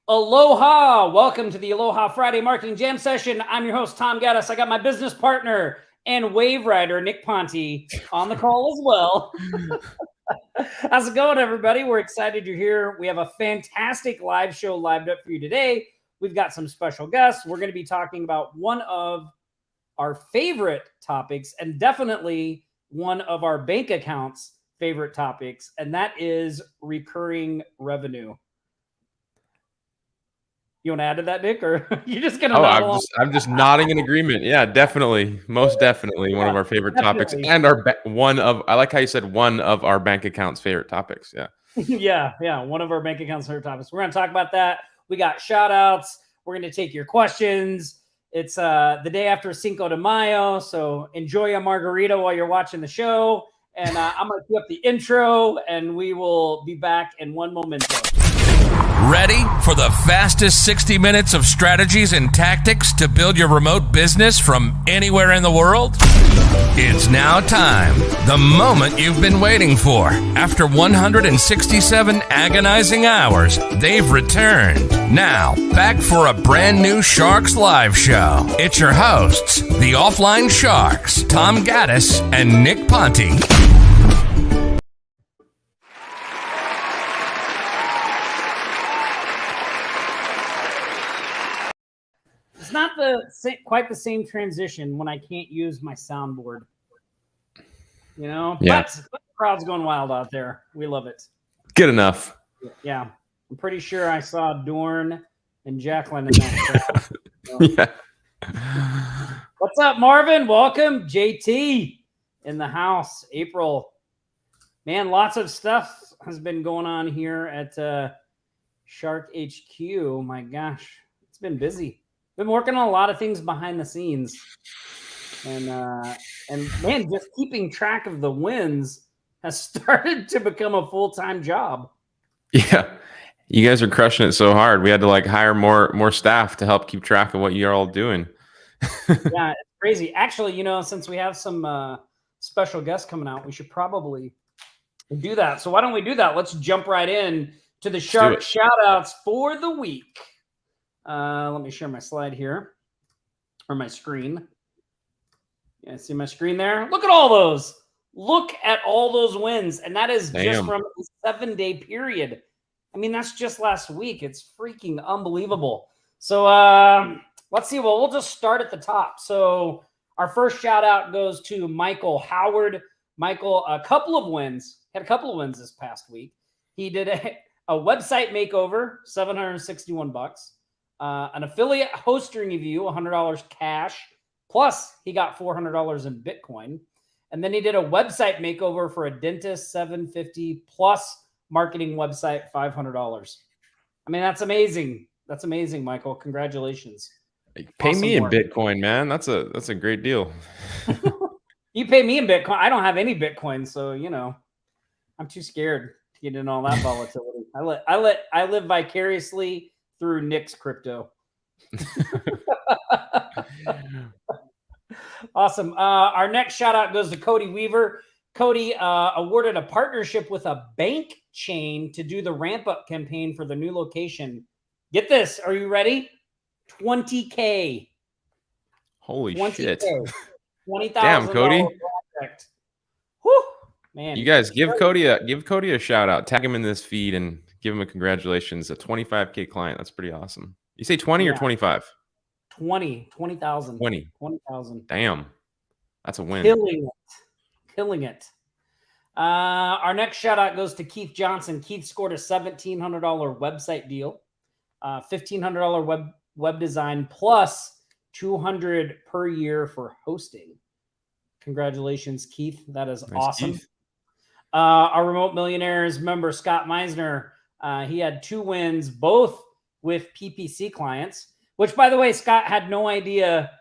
Aloha! Welcome to the Aloha Friday Marketing Jam Session. I'm your host, Tom Gaddis. I got my business partner and wave rider, Nick Ponte, on the call as well. How's it going, everybody? We're excited you're here. We have a fantastic live show lined up for you today. We've got some special guests. We're going to be talking about one of our favorite topics and definitely one of our bank accounts' favorite topics, and that is recurring revenue. You want to add to that, Nick, or you're just going to nod along? I'm just nodding in agreement. Yeah, definitely. Most definitely one of our favorite topics, and I like how you said one of our bank accounts' favorite topics. Yeah. Yeah. One of our bank accounts' favorite topics. We're going to talk about that. We got shout outs. We're going to take your questions. It's the day after Cinco de Mayo, so enjoy a margarita while you're watching the show. And I'm going to put up the intro, and we will be back in one momento. Ready for the fastest 60 minutes of strategies and tactics to build your remote business from anywhere in the world? It's now time, the moment you've been waiting for. After 167 agonizing hours, they've returned. Now, back for a brand new Sharks Live show. It's your hosts, the Offline Sharks, Tom Gaddis and Nick Ponte. Not quite the same transition when I can't use my soundboard, Yeah. But the crowd's going wild out there. We love it. Good enough. Yeah, I'm pretty sure I saw Dorn and Jacqueline in that. Yeah. What's up, Marvin? Welcome, JT in the house. April, man, lots of stuff has been going on here at Shark HQ. My gosh, it's been busy. Been working on a lot of things behind the scenes, and man, just keeping track of the wins has started to become a full-time job. Yeah, you guys are crushing it so hard. We had to hire more staff to help keep track of what you're all doing. Yeah, it's crazy. Actually, since we have some special guests coming out, we should probably do that. So why don't we do that? Let's jump right in to the Shark shout-outs for the week. Let me share my slide here, or my screen. Yeah, see my screen there? Look at all those. Look at all those wins. And that is just from a 7-day period. I mean, that's just last week. It's freaking unbelievable. So let's see. Well, we'll just start at the top. So our first shout out goes to Michael Howard. Michael, had a couple of wins this past week. He did a website makeover, $761. An affiliate hosting review, $100 cash, plus he got $400 in Bitcoin. And then he did a website makeover for a dentist, $750, plus marketing website, $500. I mean, that's amazing. That's amazing, Michael. Congratulations. Pay me in Bitcoin, man. That's a great deal. You pay me in Bitcoin. I don't have any Bitcoin, so I'm too scared to get in all that volatility. I live vicariously through Nick's crypto. Awesome. Our next shout out goes to Cody Weaver. Cody awarded a partnership with a bank chain to do the ramp up campaign for the new location. Get this. Are you ready? $20K. Holy shit. $20,000. Damn, Cody. Project. Whew, man. You guys give Cody a shout out. Tag him in this feed and give him a congratulations. A 25K client. That's pretty awesome. You say 20 or 25? 20,000. 20,000. Damn. That's a win. Killing it. Our next shout out goes to Keith Johnson. Keith scored a $1,700 website deal, $1,500 web design, plus $200 per year for hosting. Congratulations, Keith. That is awesome. Keith. Our Remote Millionaires member, Scott Meisner, he had 2 wins, both with PPC clients, which, by the way, Scott had no idea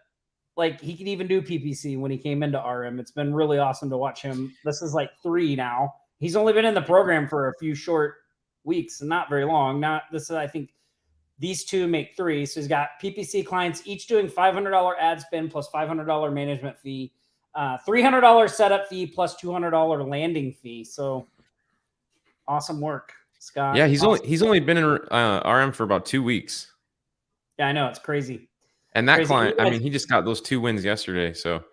he could even do PPC when he came into RM. It's been really awesome to watch him. This is 3 now. He's only been in the program for a few short weeks and not very long. I think these 2 make 3. So he's got PPC clients, each doing $500 ad spend plus $500 management fee, $300 setup fee plus $200 landing fee. So awesome work. Scott. Yeah, he's only been in RM for about 2 weeks. Yeah, I know, it's crazy. And that client, I mean, he just got those 2 wins yesterday, so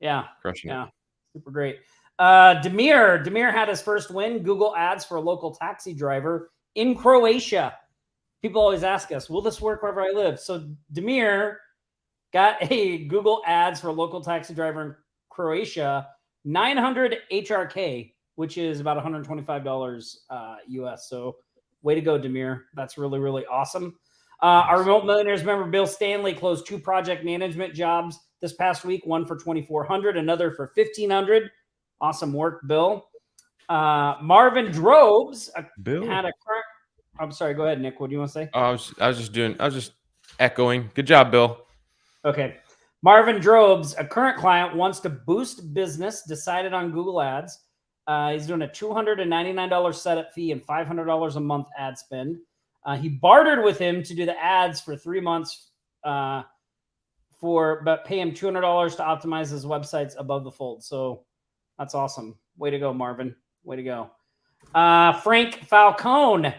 yeah, crushing it. Super great. Demir had his first win, Google Ads for a local taxi driver in Croatia. People always ask us, will this work wherever I live? So Demir got a Google Ads for a local taxi driver in Croatia, 900 HRK, which is about $125 US. So way to go, Demir. That's really, really awesome. Our Remote Millionaires member, Bill Stanley, closed 2 project management jobs this past week, one for $2,400, another for $1,500. Awesome work, Bill. Marvin Drobes had a current. I'm sorry. Go ahead, Nick. What do you want to say? I was just echoing. Good job, Bill. Okay. Marvin Drobes, a current client, wants to boost business, decided on Google Ads. He's doing a $299 setup fee and $500 a month ad spend. He bartered with him to do the ads for 3 months but pay him $200 to optimize his websites above the fold. So that's awesome. Way to go, Marvin. Way to go. Frank Falcone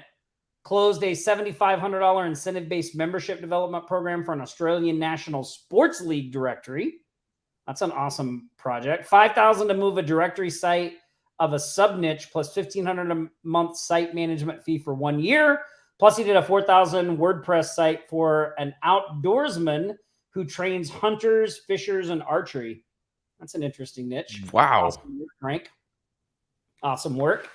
closed a $7,500 incentive-based membership development program for an Australian National Sports League directory. That's an awesome project. $5,000 to move a directory site of a sub-niche plus $1,500 a month site management fee for 1 year. Plus, he did a $4,000 WordPress site for an outdoorsman who trains hunters, fishers, and archery. That's an interesting niche. Wow. Awesome work, Frank. Awesome work.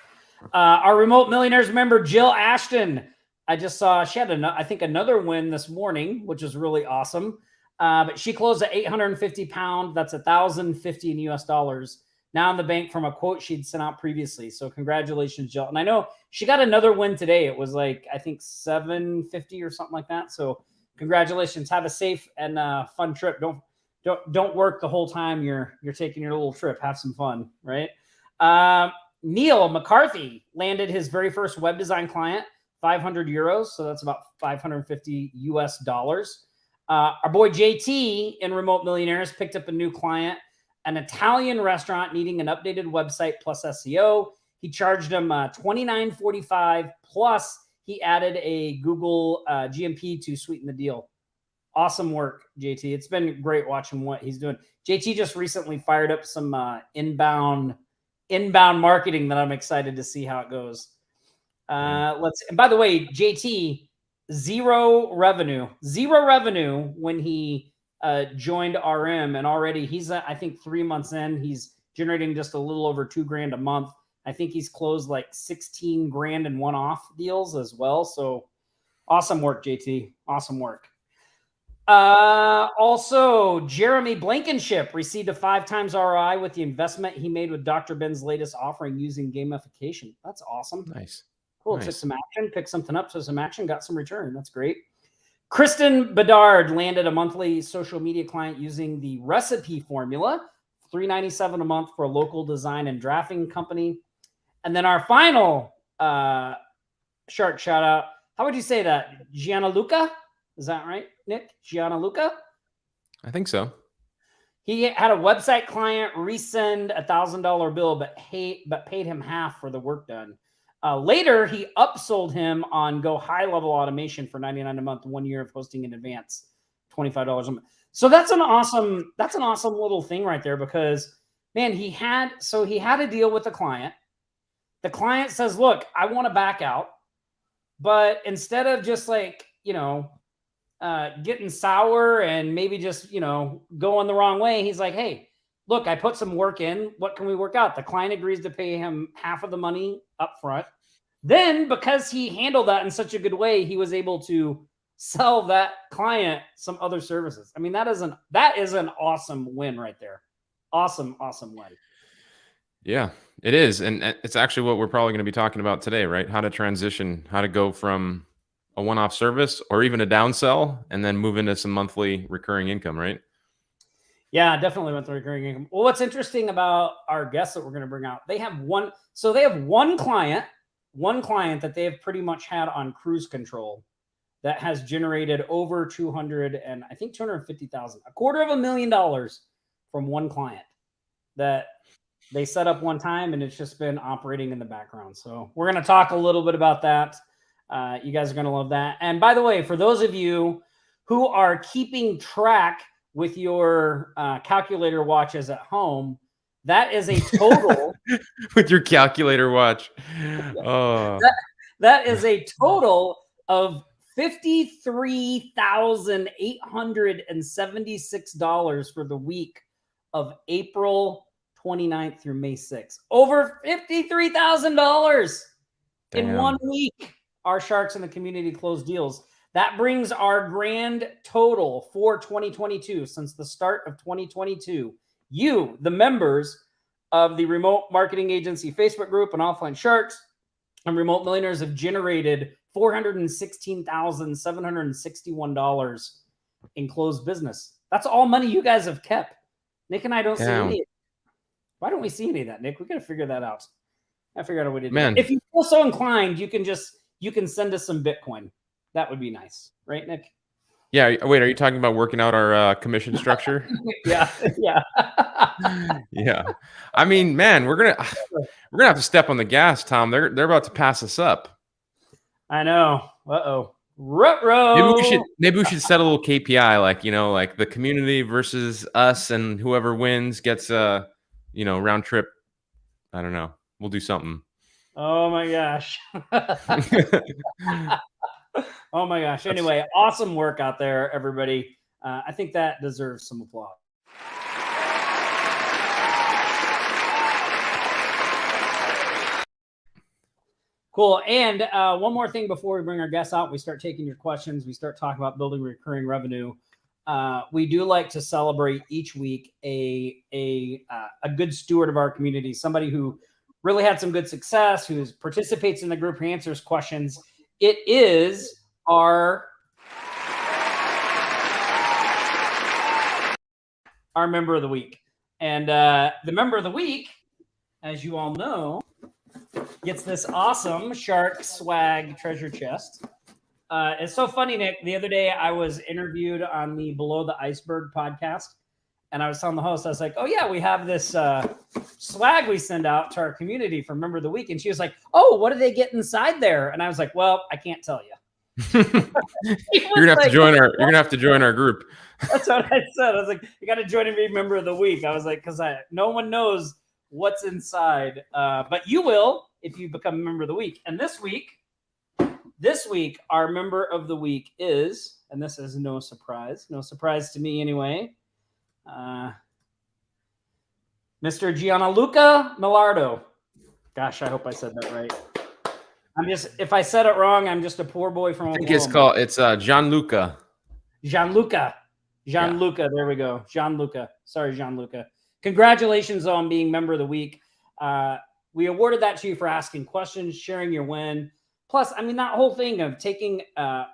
Our Remote Millionaires member, Jill Ashton. I just saw she had, I think, another win this morning, which is really awesome. But she closed at 850 pound. That's $1,050 in US dollars. Now in the bank from a quote she'd sent out previously. So congratulations, Jill. And I know she got another win today. It was like, I think 750 or something like that. So congratulations. Have a safe and fun trip. Don't work the whole time you're taking your little trip. Have some fun, right? Neil McCarthy landed his very first web design client, 500 euros. So that's about 550 US dollars. Our boy JT in Remote Millionaires picked up a new client, an Italian restaurant needing an updated website plus SEO. He charged him $29.45 plus he added a Google GMP to sweeten the deal. Awesome work, JT. It's been great watching what he's doing. JT just recently fired up some inbound marketing that I'm excited to see how it goes. And by the way, JT, zero revenue when he joined RM, and already he's I think 3 months in, he's generating just a little over $2,000 a month. I think he's closed like 16 grand in one-off deals as well. So awesome work, JT. Awesome work. Also, Jeremy Blankenship received a 5 times ROI with the investment he made with Dr. Ben's latest offering using gamification. That's awesome. Nice. Cool. Nice. Took some action, picked something up, so some action, got some return. That's great. Kristen Bedard landed a monthly social media client using the recipe formula, $397 a month for a local design and drafting company. And then our final shark shout out. How would you say that? Gianluca? Is that right, Nick? Gianluca? I think so. He had a website client resend a $1,000 bill, but paid him half for the work done. Later, he upsold him on Go High Level Automation for $99 a month, 1 year of hosting in advance, $25 a month. So that's an awesome little thing right there, because man, he had a deal with the client. The client says, look, I want to back out, but instead of just like, getting sour and maybe just, going the wrong way, he's like, hey, look, I put some work in. What can we work out? The client agrees to pay him half of the money up front. Then, because he handled that in such a good way, he was able to sell that client some other services. I mean, that is an awesome win right there. Awesome win. Yeah, it is. And it's actually what we're probably going to be talking about today, right? How to transition, how to go from a one-off service or even a downsell and then move into some monthly recurring income, right? Yeah, definitely with the recurring income. Well, what's interesting about our guests that we're going to bring out, they have one client that they have pretty much had on cruise control that has generated over 250,000, $250,000 from one client that they set up one time and it's just been operating in the background. So we're going to talk a little bit about that. You guys are going to love that. And by the way, for those of you who are keeping track with your calculator watches at home, that is a total with your calculator watch. Oh, that is a total of $53,876 for the week of April 29th through May 6th. Over $53,000 in 1 week. Our sharks in the community closed deals. That brings our grand total for 2022, since the start of 2022. You, the members of the Remote Marketing Agency Facebook group and Offline Sharks and Remote Millionaires, have generated $416,761 in closed business. That's all money you guys have kept. Nick and I don't see any. Why don't we see any of that, Nick? We got to figure that out. I figured out a way to do it. If you feel so inclined, you can send us some Bitcoin. That would be nice, right, Nick? Yeah. Wait, are you talking about working out our commission structure? Yeah. Yeah. I mean, man, we're gonna have to step on the gas, Tom. They're about to pass us up. I know. Uh-oh. Ruh-roh. Maybe we should set a little KPI, like the community versus us, and whoever wins gets a round trip. I don't know. We'll do something. Oh my gosh. Oh my gosh. Anyway, awesome work out there, everybody. I think that deserves some applause. Cool. And one more thing before we bring our guests out, we start taking your questions, we start talking about building recurring revenue. We do like to celebrate each week a good steward of our community, somebody who really had some good success, who participates in the group, who answers questions. It is our member of the week. And the member of the week, as you all know, gets this awesome Shark Swag treasure chest. It's so funny, Nick. The other day I was interviewed on the Below the Iceberg podcast, and I was telling the host, I was like, oh yeah, we have this swag we send out to our community for member of the week. And she was like, oh, what do they get inside there? And I was like, well, I can't tell you. You're gonna have to join our group. That's what I said. I was like, you got to join and be member of the week. I was like, because no one knows what's inside, but you will if you become a member of the week. And this week, our member of the week is, and this is no surprise to me anyway, Mr. Gianluca Millardo. Gosh, I hope I said that right. If I said it wrong, I'm just a poor boy from Oklahoma. It's Gianluca. Gianluca. There we go. Gianluca. Sorry, Gianluca. Congratulations on being member of the week. We awarded that to you for asking questions, sharing your win. Plus, I mean, that whole thing of taking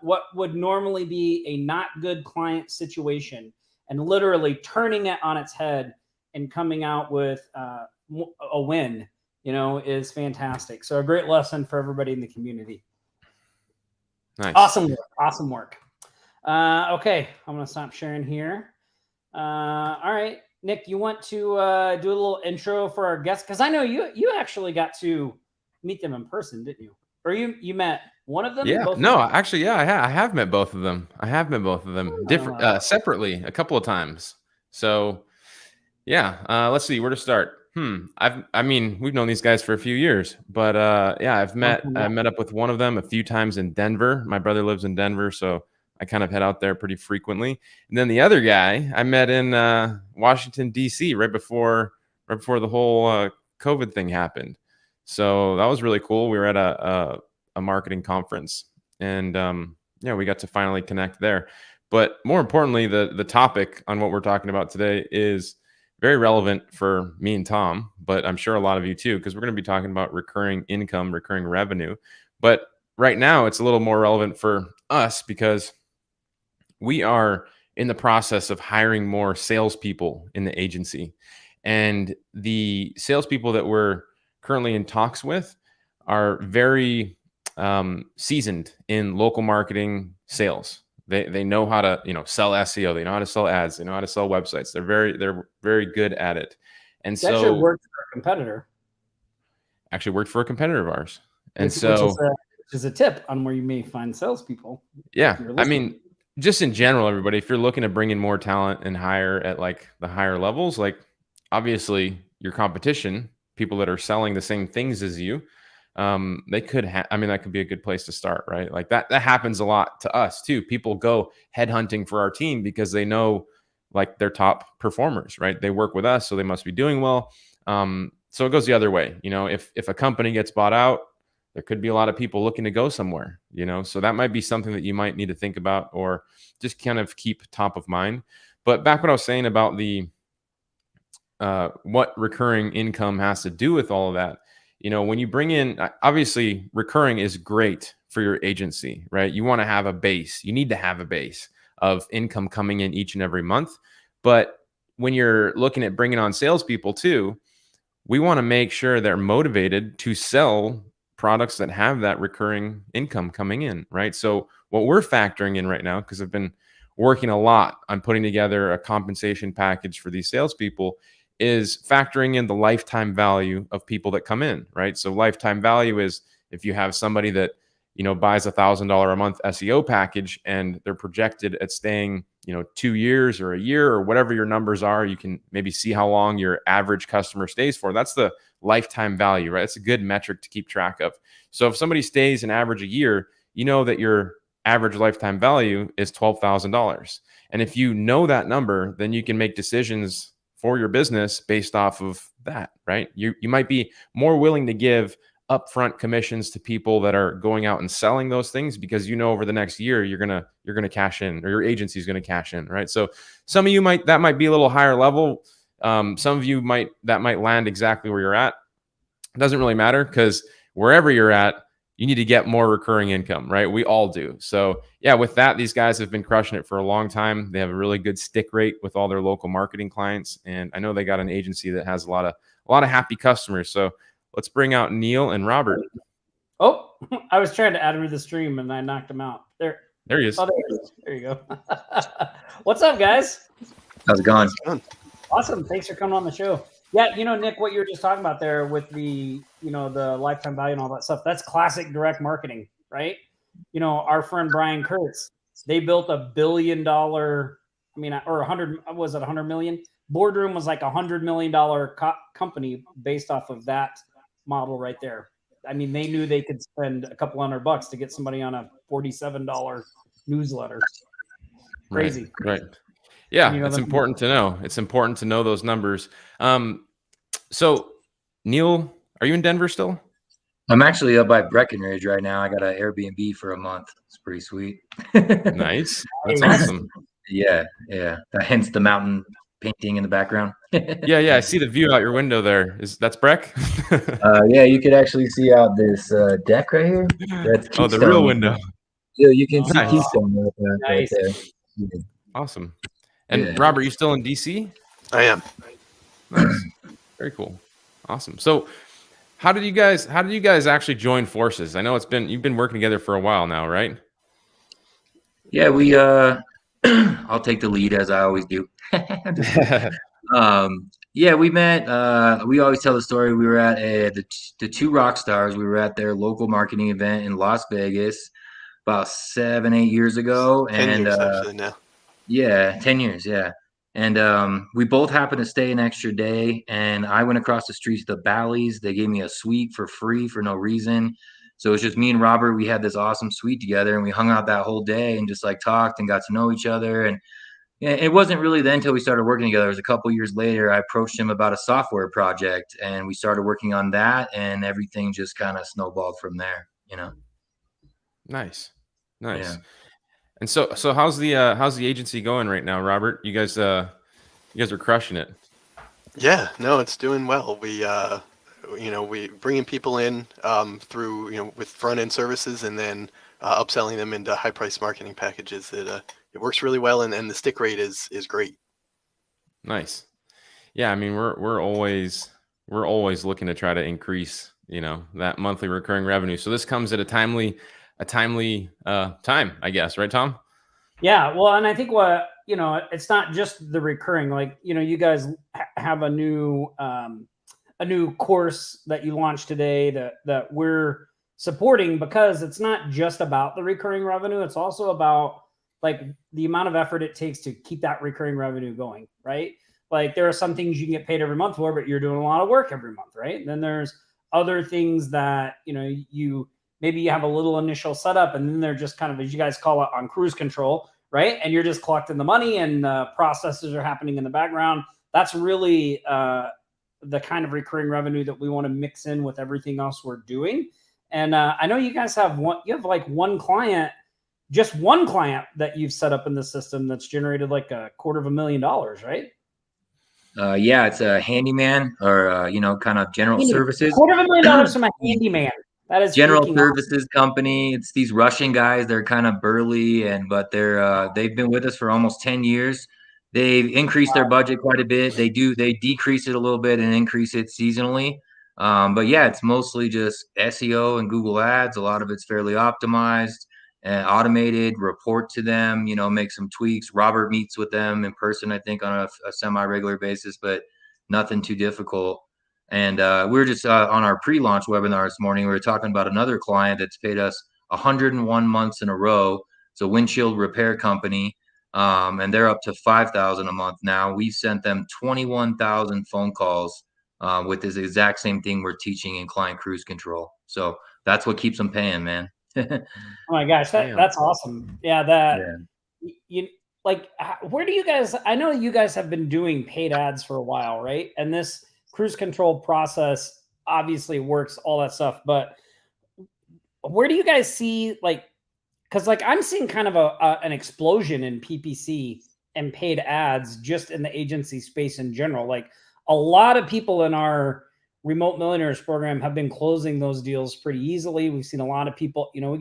what would normally be a not good client situation and literally turning it on its head and coming out with a win, is fantastic. So a great lesson for everybody in the community. Nice. Awesome work. Okay, I'm going to stop sharing here. All right, Nick, you want to do a little intro for our guests? Because I know you actually got to meet them in person, didn't you? Or you met one of them? Yeah. No, actually, yeah, I have met both of them. Different, separately a couple of times. So, yeah. Let's see where to start. We've known these guys for a few years, but I met up with one of them a few times in Denver. My brother lives in Denver, so I kind of head out there pretty frequently. And then the other guy I met in Washington, D.C. right before the whole COVID thing happened. So that was really cool. We were at a marketing conference, and we got to finally connect there. But more importantly, the topic on what we're talking about today is very relevant for me and Tom, but I'm sure a lot of you too, because we're going to be talking about recurring income, recurring revenue. But right now, it's a little more relevant for us because we are in the process of hiring more salespeople in the agency. And the salespeople that we're currently in talks with are very seasoned in local marketing sales. They know how to sell SEO. They know how to sell ads. They know how to sell websites. They're very good at it. And That so worked for a competitor. Actually worked for a competitor of ours. And which is a tip on where you may find salespeople. Yeah. I mean, just in general, everybody, if you're looking to bring in more talent and hire at like the higher levels, like obviously your competition, people that are selling the same things as you, they could that could be a good place to start, right? Like that happens a lot to us too. People go headhunting for our team because they know like they're top performers, right? They work with us, so they must be doing well. So it goes the other way. If a company gets bought out, there could be a lot of people looking to go somewhere, so that might be something that you might need to think about or just kind of keep top of mind. But back what I was saying about the what recurring income has to do with all of that, when you bring in, obviously recurring is great for your agency, right? You want to have a base. You need to have a base of income coming in each and every month. But when you're looking at bringing on salespeople too, we want to make sure they're motivated to sell products that have that recurring income coming in, right? So what we're factoring in right now, because I've been working a lot on putting together a compensation package for these salespeople, is factoring in the lifetime value of people that come in, right? So lifetime value is if you have somebody that buys $1,000 a month SEO package and they're projected at staying 2 years or a year or whatever your numbers are, you can maybe see how long your average customer stays for. That's the lifetime value, right? It's a good metric to keep track of. So if somebody stays an average a year, you know that your average lifetime value is $12,000. And if you know that number, then you can make decisions for your business based off of that, right? You might be more willing to give upfront commissions to people that are going out and selling those things because over the next year you're gonna cash in, or your agency is gonna cash in, right? So some of you might be a little higher level. Some of you might land exactly where you're at. It doesn't really matter, because wherever you're at, you need to get more recurring income, right? We all do. So yeah, with that, these guys have been crushing it for a long time. They have a really good stick rate with all their local marketing clients, and I know they got an agency that has a lot of happy customers. So let's bring out Neil and Robert. Oh, I was trying to add him to the stream and I knocked him out. There he is. Oh, there you go. What's up, guys? How's it going? Awesome. Thanks for coming on the show. Yeah, Nick, what you were just talking about there with the, the lifetime value and all that stuff, that's classic direct marketing, right? Our friend Brian Kurtz, they built $1 billion, or 100, was it 100 million? Boardroom was like $100 million company based off of that model right there. I mean, they knew they could spend a couple $100 to get somebody on a $47 newsletter. Crazy. Right. Yeah, it's important to know. It's important to know those numbers. So, Neil, are you in Denver still? I'm actually up by Breckenridge right now. I got an Airbnb for a month. It's pretty sweet. Nice. That's awesome. Yeah. Hence the mountain painting in the background. Yeah. I see the view out your window there. That's Breck? Yeah, you could actually see out this deck right here. That's Keystone. Oh, the real window. Yeah, you can see Keystone right there. Yeah. Awesome. And Robert, you still in DC? I am. Nice. Very cool. Awesome. So how did you guys actually join forces? I know you've been working together for a while now, right? Yeah, we I'll take the lead, as I always do. Yeah, we met. We always tell the story. We were at the two rock stars. We were at their local marketing event in Las Vegas about 7-8 years ago. 10 years actually now. Yeah, 10 years. Yeah. And we both happened to stay an extra day, and I went across the street to the Bally's. They gave me a suite for free for no reason. So it was just me and Robert. We had this awesome suite together, and we hung out that whole day and just like talked and got to know each other. And it wasn't really then until we started working together. It was a couple years later. I approached him about a software project, and we started working on that, and everything just kind of snowballed from there, Nice. Yeah. And so how's the agency going right now, Robert? You guys are crushing it. Yeah, no, it's doing well. We we bringing people in through with front end services, and then upselling them into high price marketing packages. It works really well, and the stick rate is great. Nice. Yeah, I mean we're always looking to try to increase that monthly recurring revenue. So this comes at a timely time, I guess, right, Tom? Yeah, well, and I think what you know, it's not just the recurring, like, you know, you guys have a new course that you launched today that we're supporting, because it's not just about the recurring revenue. It's also about like the amount of effort it takes to keep that recurring revenue going, right? Like there are some things you can get paid every month for, but you're doing a lot of work every month, right? And then there's other things that, you know, maybe you have a little initial setup, and then they're just kind of, as you guys call it, on cruise control, right? And you're just collecting the money, and the processes are happening in the background. That's really the kind of recurring revenue that we want to mix in with everything else we're doing. And I know you guys have like one client, just one client that you've set up in the system that's generated like $250,000, right? Yeah, it's a handyman, or you know, kind of general services. $250,000 from a handyman. That is general freaking services awesome. company. It's these Russian guys. They're kind of burly, but they've been with us for almost 10 years. They've increased their budget quite a bit. They decrease it a little bit and increase it seasonally. But yeah, it's mostly just SEO and Google Ads. A lot of it's fairly optimized and automated. Report to them, you know, make some tweaks. Robert meets with them in person, I think, on a semi-regular basis, but nothing too difficult. And we were just on our pre-launch webinar this morning. We were talking about another client that's paid us 101 months in a row. It's a windshield repair company, and they're up to 5,000 a month now. We sent them 21,000 phone calls with this exact same thing we're teaching in client cruise control. So that's what keeps them paying, man. Oh my gosh, that's awesome. Yeah, you like, where do you guys? I know you guys have been doing paid ads for a while, right? And this cruise control process obviously works, all that stuff, but where do you guys see, like, because like I'm seeing kind of an explosion in PPC and paid ads just in the agency space in general. Like a lot of people in our Remote Millionaires program have been closing those deals pretty easily. We've seen a lot of people, you know, we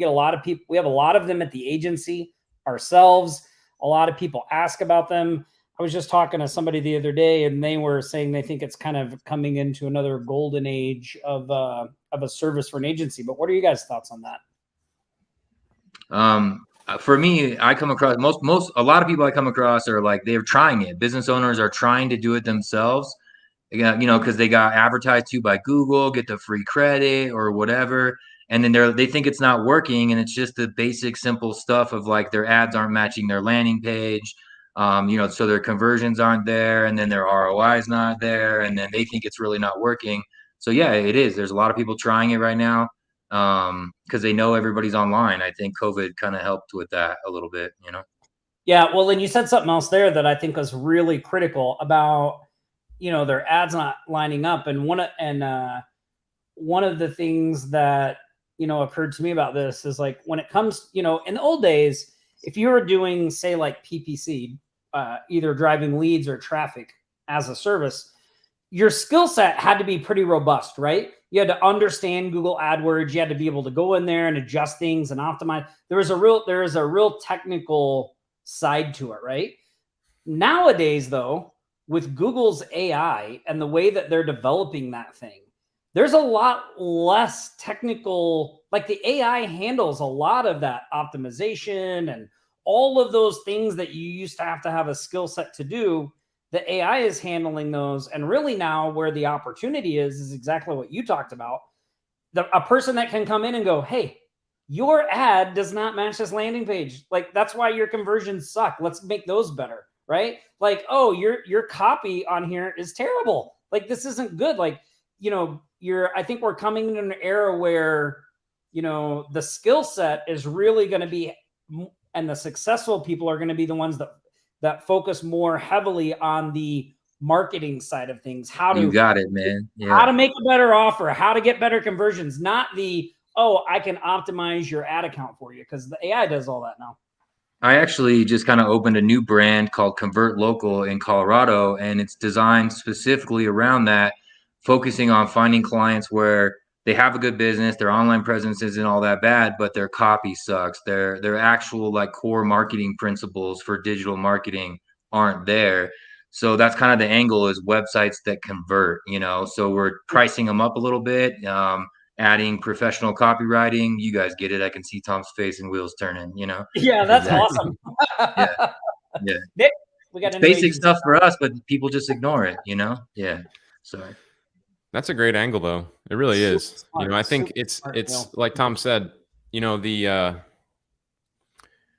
have a lot of them at the agency ourselves. A lot of people ask about them. I was just talking to somebody the other day, and they were saying they think it's kind of coming into another golden age of a service for an agency. But what are you guys' thoughts on that? For me, I come across a lot of people I come across are like, they're trying it. Business owners are trying to do it themselves. You know, because they got advertised to by Google, get the free credit or whatever. And then they think it's not working. And it's just the basic, simple stuff of like their ads aren't matching their landing page. You know, so their conversions aren't there, and then their ROI is not there. And then they think it's really not working. So yeah, it is. There's a lot of people trying it right now because they know everybody's online. I think COVID kind of helped with that a little bit, you know? Yeah. Well, then you said something else there that I think was really critical about, you know, their ads not lining up. And one of the things that, you know, occurred to me about this is like, when it comes, you know, in the old days, if you were doing, say, like PPC, either driving leads or traffic as a service, your skill set had to be pretty robust, right? You had to understand Google AdWords. You had to be able to go in there and adjust things and optimize. There is a real technical side to it, right? Nowadays, though, with Google's AI and the way that they're developing that thing, there's a lot less technical, like the AI handles a lot of that optimization and all of those things that you used to have a skill set to do. The AI is handling those. And really now where the opportunity is exactly what you talked about. A person that can come in and go, hey, your ad does not match this landing page. Like, that's why your conversions suck. Let's make those better, right? Like, oh, your copy on here is terrible. Like, this isn't good. Like, you know, I think we're coming in an era where, you know, the skill set is really going to be, and the successful people are going to be the ones that focus more heavily on the marketing side of things. You got it, man. Yeah. How to make a better offer, how to get better conversions, not the, oh, I can optimize your ad account for you, because the AI does all that now. I actually just kind of opened a new brand called Convert Local in Colorado, and it's designed specifically around that, focusing on finding clients where they have a good business, their online presence isn't all that bad, but their copy sucks. Their actual like core marketing principles for digital marketing aren't there. So that's kind of the angle, is websites that convert, you know. So we're pricing them up a little bit, adding professional copywriting. You guys get it. I can see Tom's face and wheels turning, you know. Yeah, that's awesome. Yeah. Yeah. Nick, we got It's a new basic agency. stuff for us, but people just ignore it, you know? Yeah. So That's a great angle, though. It really is. Super smart, You know, I think super it's smart, it's Neil. like Tom said. You know, the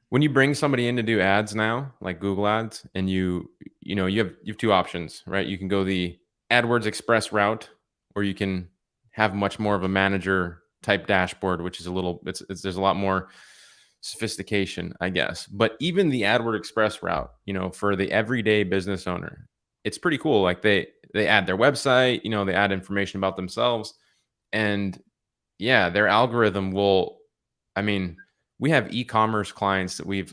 when you bring somebody in to do ads now, like Google Ads, and you have two options, right? You can go the AdWords Express route, or you can have much more of a manager type dashboard, which is a little there's a lot more sophistication, I guess. But even the AdWord Express route, you know, for the everyday business owner, it's pretty cool. Like they add their website, you know, they add information about themselves, and yeah, their algorithm will. I mean, we have e-commerce clients that we've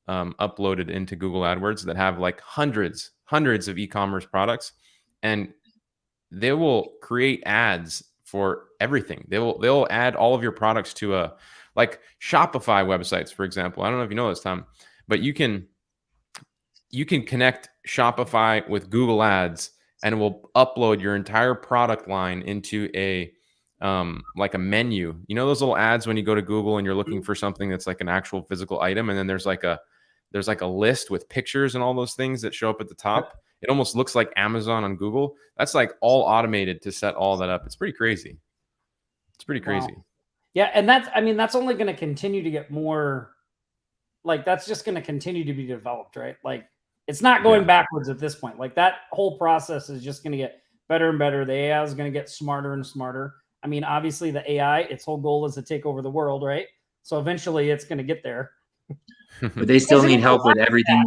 uploaded into Google AdWords that have like hundreds of e-commerce products, and they will create ads for everything. They'll add all of your products to a like Shopify websites, for example. I don't know if you know this, Tom, but you can connect Shopify with Google Ads, and it will upload your entire product line into a like a menu. You know those little ads when you go to Google and you're looking for something that's like an actual physical item, and then there's like a list with pictures and all those things that show up at the top. It almost looks like Amazon on Google. That's like all automated to set all that up. It's pretty crazy. It's pretty crazy. Wow. Yeah, and that's only going to continue to get more. Like that's just going to continue to be developed, right? Like it's not going backwards at this point. Like that whole process is just going to get better and better. The AI is going to get smarter and smarter. I mean, obviously the AI, its whole goal is to take over the world, right? So eventually it's going to get there. but they still need help with everything.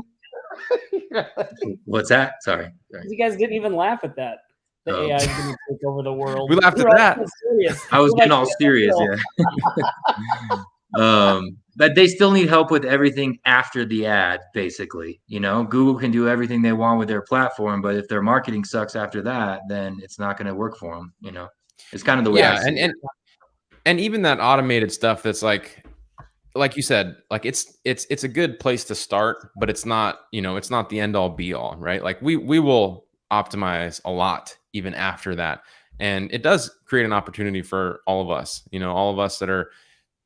What's that? Sorry. You guys didn't even laugh at that. The AI is going to take over the world. We laughed at that. I was getting all serious, yeah. But they still need help with everything after the ad, basically. You know, Google can do everything they want with their platform, but if their marketing sucks after that, then it's not going to work for them. You know, it's kind of the way. Yeah, and even that automated stuff that's like you said, like it's a good place to start, but it's not, you know, it's not the end all be all, right? Like we will optimize a lot even after that, and it does create an opportunity for all of us. You know, all of us that are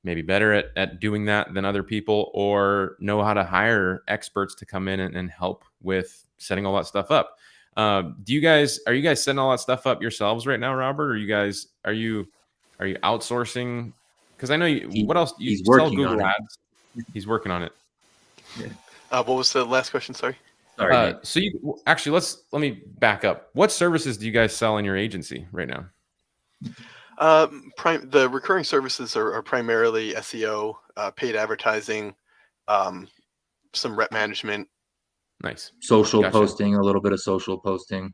maybe better at doing that than other people, or know how to hire experts to come in and help with setting all that stuff up. Are you guys setting all that stuff up yourselves right now, Robert? Or are you outsourcing? Because I know what else you sell Google Ads. He's working on it. Yeah. What was the last question? Sorry. So you actually let me back up. What services do you guys sell in your agency right now? The recurring services are primarily SEO, paid advertising, some rep management. Nice. Social posting, a little bit of social posting.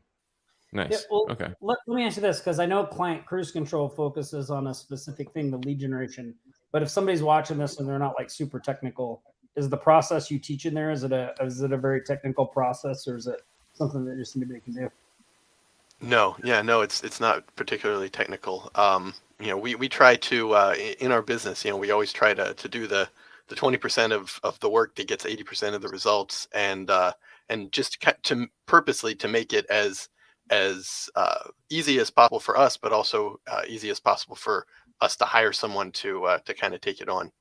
Nice. Yeah, well, okay. Let me answer this, because I know Client Cruise Control focuses on a specific thing, the lead generation. But if somebody's watching this and they're not like super technical, is the process you teach in there, is it a very technical process, or is it something that just anybody can do? No, it's not particularly technical. You know, we try to in our business, you know, we always try to do the 20% of the work that gets 80% of the results, and just to purposely to make it as easy as possible for us, but also easy as possible for us to hire someone to kind of take it on.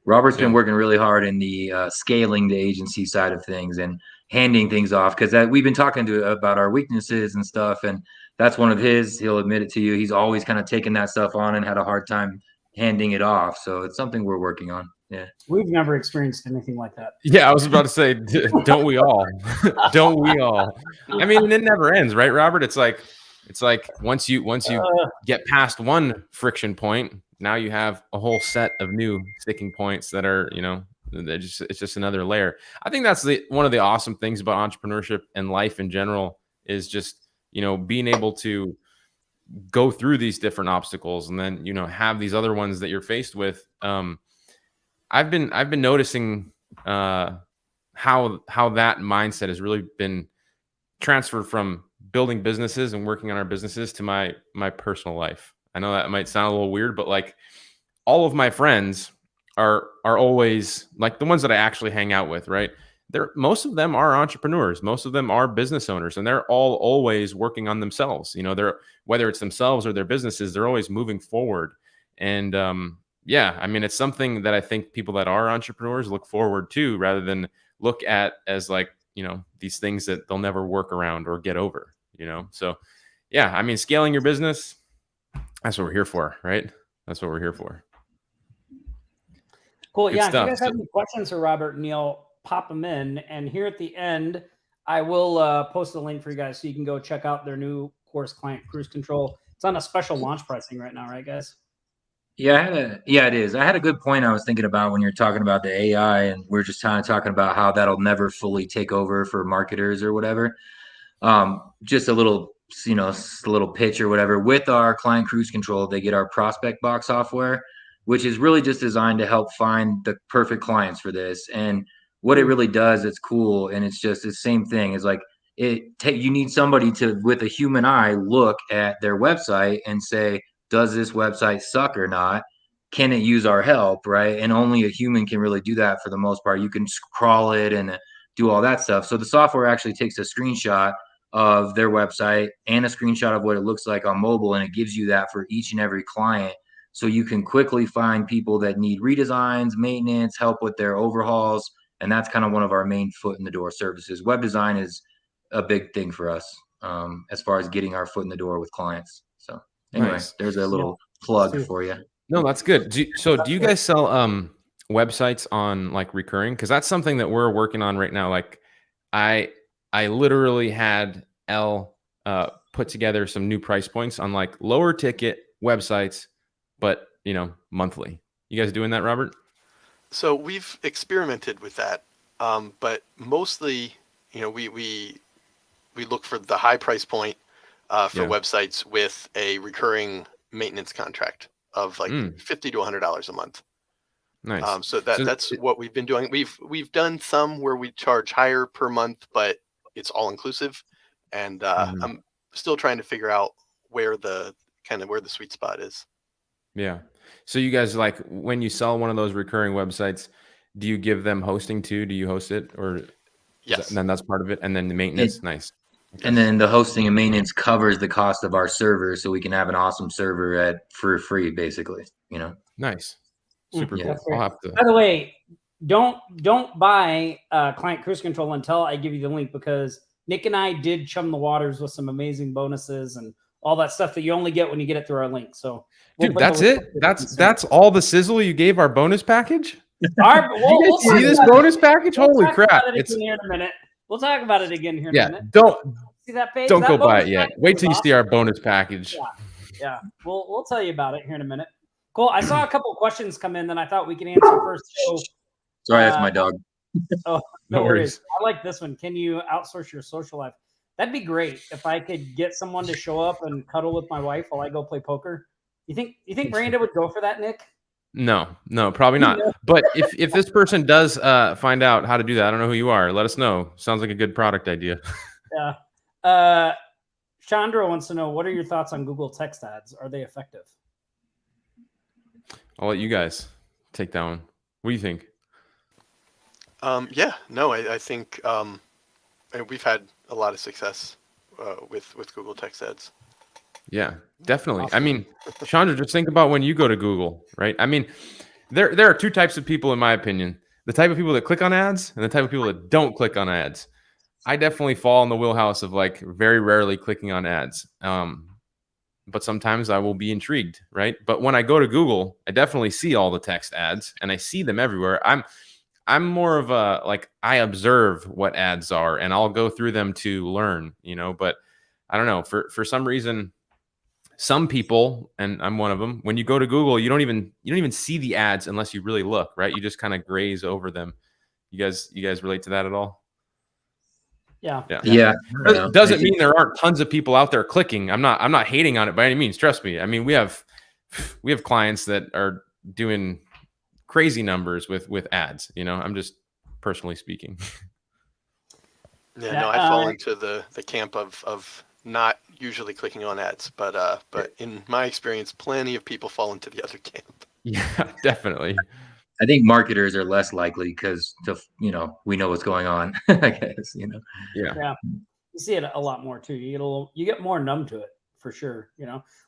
Robert's been working really hard in the scaling the agency side of things and handing things off, because we've been talking about our weaknesses and stuff, and that's one of his. He'll admit it to you. He's always kind of taken that stuff on and had a hard time handing it off. So it's something we're working on. Yeah, we've never experienced anything like that. Yeah, I was about to say, don't we all? Don't we all? I mean, it never ends, right, Robert? It's like once you get past one friction point, now you have a whole set of new sticking points that are, you know, it's just another layer. I think that's one of the awesome things about entrepreneurship and life in general, is just, you know, being able to go through these different obstacles and then, you know, have these other ones that you're faced with. I've been noticing how that mindset has really been transferred from building businesses and working on our businesses to my personal life. I know that might sound a little weird, but like all of my friends are always, like, the ones that I actually hang out with, right? Most of them are entrepreneurs. Most of them are business owners, and they're all always working on themselves. You know, whether it's themselves or their businesses, they're always moving forward. And yeah, I mean, it's something that I think people that are entrepreneurs look forward to rather than look at as like, these things that they'll never work around or get over, So yeah, I mean, scaling your business, that's what we're here for, right? That's what we're here for. Cool. Good Yeah. stuff. If you guys have any questions for Robert and Neil, pop them in. And here at the end, I will post a link for you guys so you can go check out their new course, Client Cruise Control. It's on a special launch pricing right now, right, guys? Yeah, it is. I had a good point I was thinking about when you're talking about the AI, and we're just kind of talking about how that'll never fully take over for marketers or whatever. Just a little, a little pitch or whatever. With our Client Cruise Control, they get our prospect box software, which is really just designed to help find the perfect clients for this. And what it really does, it's cool, and it's just the same thing. It's like you need somebody to, with a human eye, look at their website and say, does this website suck or not? Can it use our help, right? And only a human can really do that for the most part. You can crawl it and do all that stuff. So the software actually takes a screenshot of their website and a screenshot of what it looks like on mobile, and it gives you that for each and every client. So you can quickly find people that need redesigns, maintenance, help with their overhauls. And that's kind of one of our main foot in the door services. Web design is a big thing for us as far as getting our foot in the door with clients. So anyway, Nice. there's a little plug for you. No, that's good. Do you guys sell websites on like recurring? Because that's something that we're working on right now. Like I literally had Elle put together some new price points on like lower ticket websites, but monthly. You guys doing that, Robert? So we've experimented with that, but mostly, we look for the high price point for websites with a recurring maintenance contract of like $50 to $100 a month. Nice. So that's what we've been doing. We've done some where we charge higher per month, but it's all inclusive, and I'm still trying to figure out where the sweet spot is. Yeah. So you guys, like, when you sell one of those recurring websites, do you give them hosting too? Do you host it, or yes? Then that's part of it, and then the maintenance. Nice. Okay. And then the hosting and maintenance covers the cost of our server, so we can have an awesome server for free, basically. Nice. Super cool. I'll have to. By the way, don't buy Client Cruise Control until I give you the link, because Nick and I did chum the waters with some amazing bonuses and all that stuff that you only get when you get it through our link. So, dude, that's it. That's all the sizzle you gave our bonus package. We'll see this bonus package? Holy crap! It's here in a minute. We'll talk about it again here in a minute. Don't see that page. Don't go buy it yet. Wait till you see our bonus package. Yeah. We'll tell you about it here in a minute. Cool. I saw a couple of questions come in that I thought we could answer first. So, sorry, that's my dog. Oh, no worries. I like this one. Can you outsource your social life? That'd be great if I could get someone to show up and cuddle with my wife while I go play poker. You think Miranda would go for that, Nick? No, probably not. But if this person does find out how to do that, I don't know who you are. Let us know. Sounds like a good product idea. Yeah. Chandra wants to know, what are your thoughts on Google text ads? Are they effective? I'll let you guys take that one. What do you think? I think we've had a lot of success with Google text ads. Yeah, definitely. Awesome. I mean, Chandra, just think about when you go to Google, right? I mean, there are two types of people, in my opinion. The type of people that click on ads and the type of people that don't click on ads. I definitely fall in the wheelhouse of like very rarely clicking on ads. But sometimes I will be intrigued, right? But when I go to Google, I definitely see all the text ads and I see them everywhere. I'm more of a, like, I observe what ads are and I'll go through them to learn, but I don't know, for some reason, some people, and I'm one of them, when you go to Google, you don't even see the ads unless you really look, right? You just kind of graze over them. You guys relate to that at all? Yeah. Doesn't mean there aren't tons of people out there clicking. I'm not hating on it by any means. Trust me. I mean, we have clients that are doing crazy numbers with ads. I'm just personally speaking. I fall into the camp of not usually clicking on ads, but in my experience, plenty of people fall into the other camp. Yeah, definitely. I think marketers are less likely because we know what's going on. I guess Yeah, you see it a lot more too. You get more numb to it for sure.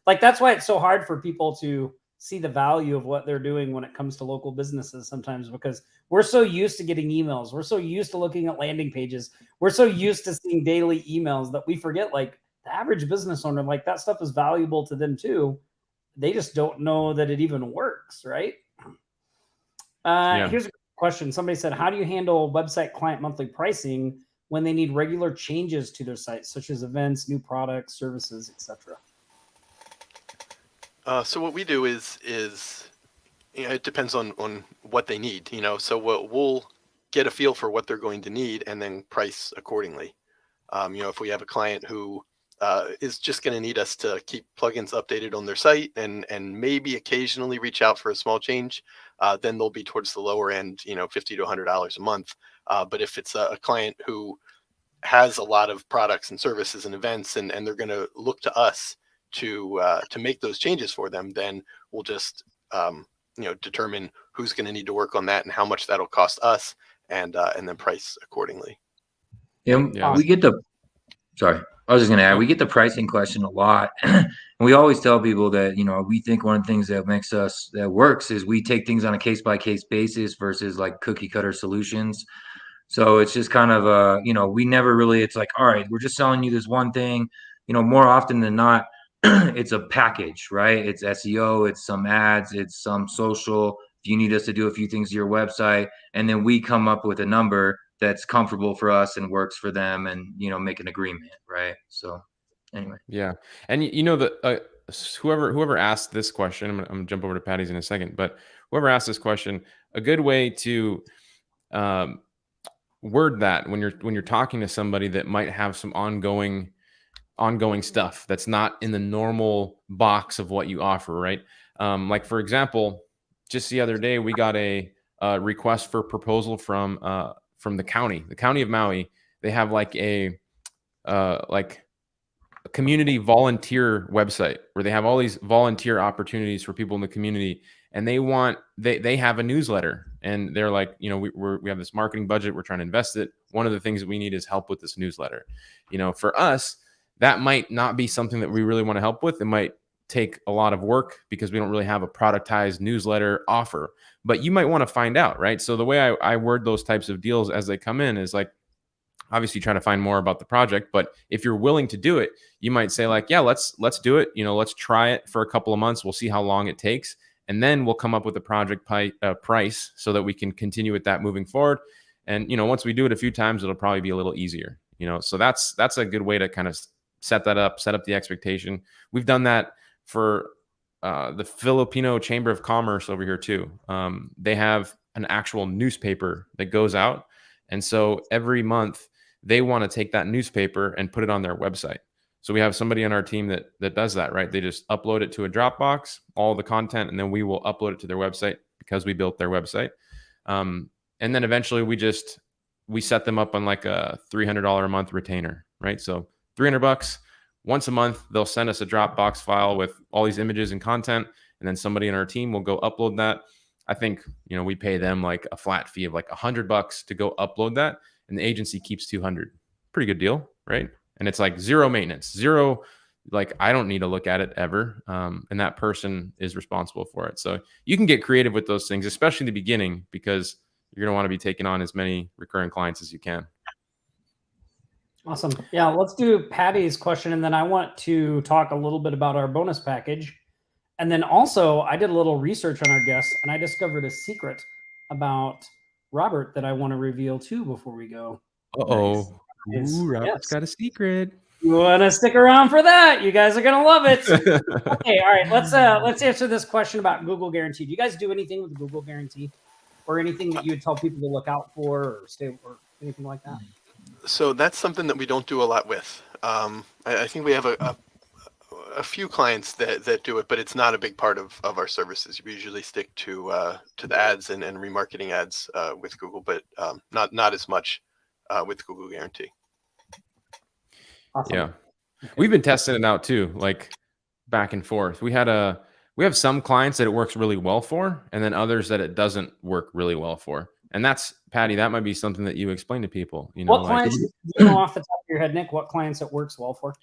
Like that's why it's so hard for people to see the value of what they're doing when it comes to local businesses sometimes, because we're so used to getting emails. We're so used to looking at landing pages. We're so used to seeing daily emails that we forget, like, the average business owner, like, that stuff is valuable to them too. They just don't know that it even works, right? Here's a question. Somebody said, how do you handle website client monthly pricing when they need regular changes to their site, such as events, new products, services, etc.? So what we do is it depends on what they need, so we'll get a feel for what they're going to need and then price accordingly. If we have a client who is just going to need us to keep plugins updated on their site and maybe occasionally reach out for a small change, then they'll be towards the lower end, $50 to $100 a month. But if it's a client who has a lot of products and services and events, and they're going to look to us to make those changes for them, then we'll just determine who's going to need to work on that and how much that'll cost us, and then price accordingly. Yeah, we get I was just going to add, we get the pricing question a lot. And we always tell people that, we think one of the things that works is we take things on a case by case basis versus like cookie cutter solutions. So it's just kind of, we never really, it's like, all right, we're just selling you this one thing. More often than not, it's a package, right? It's SEO, it's some ads, it's some social. If you need us to do a few things to your website, and then we come up with a number that's comfortable for us and works for them, and make an agreement, right? So anyway. Yeah. And whoever asked this question, I'm gonna jump over to Patty's in a second, but whoever asked this question, a good way to word that when you're talking to somebody that might have some ongoing stuff that's not in the normal box of what you offer, right? Like, for example, just the other day, we got a request for proposal from the county of Maui. They have like a community volunteer website where they have all these volunteer opportunities for people in the community, and they have a newsletter, and they're like, we have this marketing budget, we're trying to invest it. One of the things that we need is help with this newsletter. For us, that might not be something that we really want to help with. It might take a lot of work because we don't really have a productized newsletter offer, but you might want to find out, right? So the way I word those types of deals as they come in is like, obviously trying to find more about the project, but if you're willing to do it, you might say like, yeah, let's do it. Let's try it for a couple of months. We'll see how long it takes. And then we'll come up with a project price so that we can continue with that moving forward. And, once we do it a few times, it'll probably be a little easier, so that's a good way to kind of set up the expectation. We've done that for the Filipino Chamber of Commerce over here too. They have an actual newspaper that goes out. And so every month they want to take that newspaper and put it on their website. So we have somebody on our team that does that, right? They just upload it to a Dropbox, all the content, and then we will upload it to their website because we built their website. And then eventually we set them up on like a $300 a month retainer, right? So $300 once a month, they'll send us a Dropbox file with all these images and content, and then somebody in our team will go upload that. I think, we pay them like a flat fee of like $100 to go upload that, and the agency keeps $200. Pretty good deal, right? And it's like zero maintenance, like I don't need to look at it ever. And that person is responsible for it. So you can get creative with those things, especially in the beginning, because you're going to want to be taking on as many recurring clients as you can. Awesome. Yeah, let's do Patty's question, and then I want to talk a little bit about our bonus package. And then also, I did a little research on our guests, and I discovered a secret about Robert that I want to reveal too before we go. Uh-oh. Ooh, Robert's got a secret. You want to stick around for that? You guys are gonna love it. Okay, all right. Let's answer this question about Google Guarantee. Do you guys do anything with Google Guarantee, or anything that you would tell people to look out for, or or anything like that? So that's something that we don't do a lot with. I think we have a few clients that do it, but it's not a big part of our services. We usually stick to the ads and remarketing ads with Google, but not as much with Google Guarantee. Awesome. Yeah, we've been testing it out too, like back and forth. We have some clients that it works really well for, and then others that it doesn't work really well for. And that's, Patty, that might be something that you explain to people. What clients, do you know off the top of your head, Nick, what clients it works well for?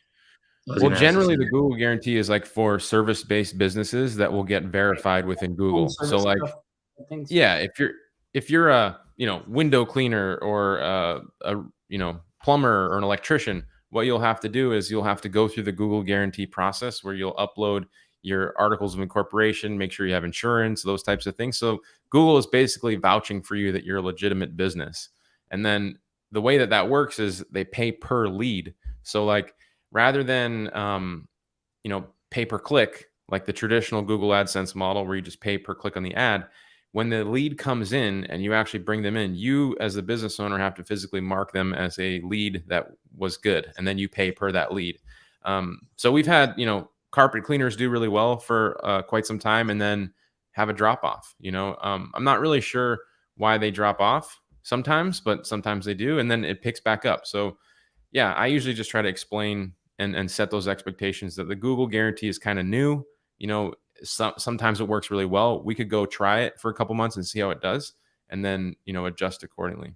Well, generally the Google guarantee is like for service-based businesses that will get verified within Google. So like, yeah, if you're a, window cleaner or a plumber or an electrician, what you'll have to do is you'll have to go through the Google guarantee process where you'll upload your articles of incorporation, make sure you have insurance, those types of things. So Google is basically vouching for you that you're a legitimate business. And then the way that works is they pay per lead. So like, rather than pay per click like the traditional Google AdSense model where you just pay per click on the ad, when the lead comes in and you actually bring them in, you as the business owner have to physically mark them as a lead that was good, and then you pay per that lead. So we've had carpet cleaners do really well for quite some time and then have a drop off. I'm not really sure why they drop off sometimes, but sometimes they do, and then it picks back up. So yeah, I usually just try to explain and set those expectations that the Google guarantee is kind of new. Sometimes it works really well. We could go try it for a couple months and see how it does, and then, adjust accordingly.